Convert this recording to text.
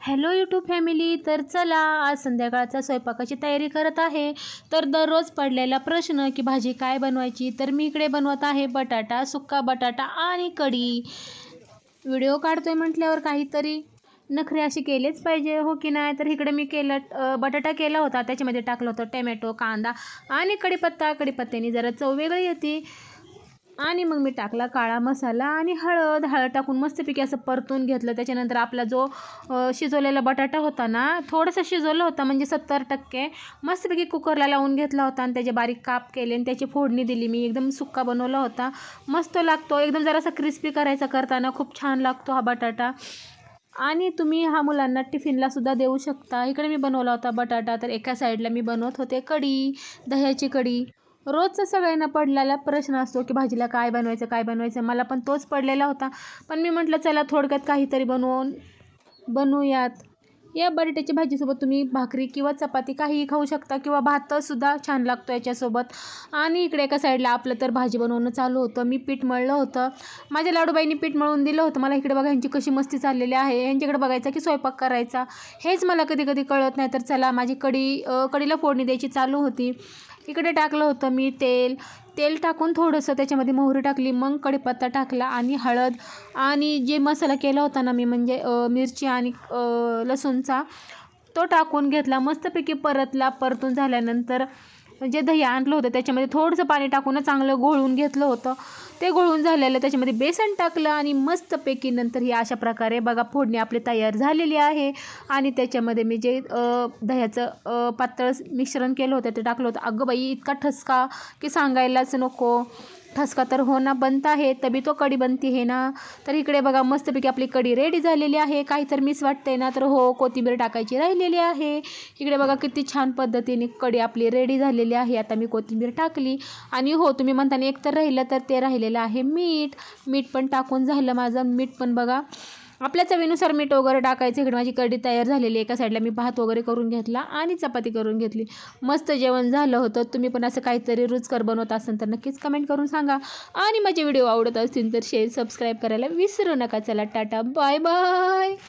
Hello YouTube family. तर चला, आज संध्याकाळचा स्वयंपाकाची तयारी करत आहे. तर दररोज पडलेला प्रश्न की भाजी काय बनवायची, तर मी इकडे बनवत आहे बटाटा, सुक्का बटाटा आणि कढी. व्हिडिओ काढतोय म्हटल्यावर काहीतरी नखरे असे केलेच पाहिजे, हो की नाही. तर इकडे मी बटाटा केला होता, त्याच्यामध्ये टाकलं होतं टोमॅटो, कांदा आणि कढीपत्ता. कढीपत्त्याने जरा चव वेगळी येते. आणि मग मी टाकला काळा मसाला आणि हळद टाकून मस्तपैकी असं परतून घेतलं. त्याच्यानंतर आपला जो शिजवलेला बटाटा होता ना, थोडासा शिजवला होता, म्हणजे 70% मस्तपैकी कुकरला लावून घेतला होता आणि त्याचे बारीक काप केले आणि त्याची फोडणी दिली. मी एकदम सुक्का बनवला होता. मस्त लागतो एकदम, जरासा क्रिस्पी करायचा करताना, खूप छान लागतो हा बटाटा. आणि तुम्ही हा मुलांना टिफिनलासुद्धा देऊ शकता. इकडे मी बनवला होता बटाटा. तर एका साईडला मी बनवत होते कढी, दह्याची कढी. रोजचा सगळ्यांना पडलेला प्रश्न असतो की भाजीला काय बनवायचं. मला पण तोच पडलेला होता. पण मी म्हटलं चला थोडक्यात काहीतरी बनवूयात. या बटाट्याची भाजीसोबत तुम्ही भाकरी किंवा चपाती काहीही खाऊ शकता, किंवा भातसुद्धा छान लागतो याच्यासोबत. आणि इकडे एका साईडला आपलं तर भाजी बनवणं चालू होतं. मी पीठ मळलं होतं. माझ्या लाडूबाईंनी पीठ मळून दिलं होतं मला. इकडे बघा ह्यांची कशी मस्ती चाललेली आहे. ह्यांच्याकडे बघायचं की स्वयंपाक करायचा, हेच मला कधी कधी कळत नाही. तर चला, माझी कढीला फोडणी द्यायची चालू होती. इकडे टाकलं होतं मी तेल टाकून थोडंसं त्याच्यामध्ये मोहरी टाकली, मग कढीपत्ता टाकला आणि हळद आणि जे मसाला केला होता ना मी, म्हणजे मिरची आणि लसूणचा, तो टाकून घेतला. मस्तपैकी परतून झाल्यानंतर जे दही आणलं होतं त्याच्यामध्ये थोडंसं पाणी टाकून चांगलं घोळून घेतलं होतं. ते घोळून झालेलं त्याच्यामध्ये बेसन टाकलं आणि मस्तपैकी नंतर ही अशा प्रकारे बघा फोडणी आपली तयार झालेली आहे. आणि त्याच्यामध्ये मी जे दह्याचं पातळ मिश्रण केलं होतं ते टाकलं होतं. अगं बाई, इतका ठसका की सांगायलाच नको. ठसका तर हो ना, बनता है तभी तो कढी बनती है ना. तर इकडे बघा मस्तपैकी आपली कढी रेडी झालेली आहे. काही तर मिस वाटते ना, तर हो, कोथिंबीर टाकायची राहिलेली आहे. इकडे बघा किती छान पद्धतीने कढी आपली रेडी झालेली आहे. आता मी कोथिंबीर टाकली. आणि हो, तुम्ही म्हणताना एक तर राहिलं, तर ते राहिलेलं आहे मीठ पण टाकून झालं माझं. मीठ पण बघा आपल्या चवीनुसार मीठ वगैरे टाकायचं. इकडे माझी कढी तयार झालेली. एका साईडला मी भात वगैरे करून घेतला आणि चपाती करून घेतली. मस्त जेवण झालं होतं. तुम्ही पण असं काहीतरी रुचकर बनवत असाल तर नक्कीच कमेंट करून सांगा. आणि माझे व्हिडिओ आवडत असतील तर शेअर, सबस्क्राईब करायला विसरू नका. चला, टाटा, बाय बाय.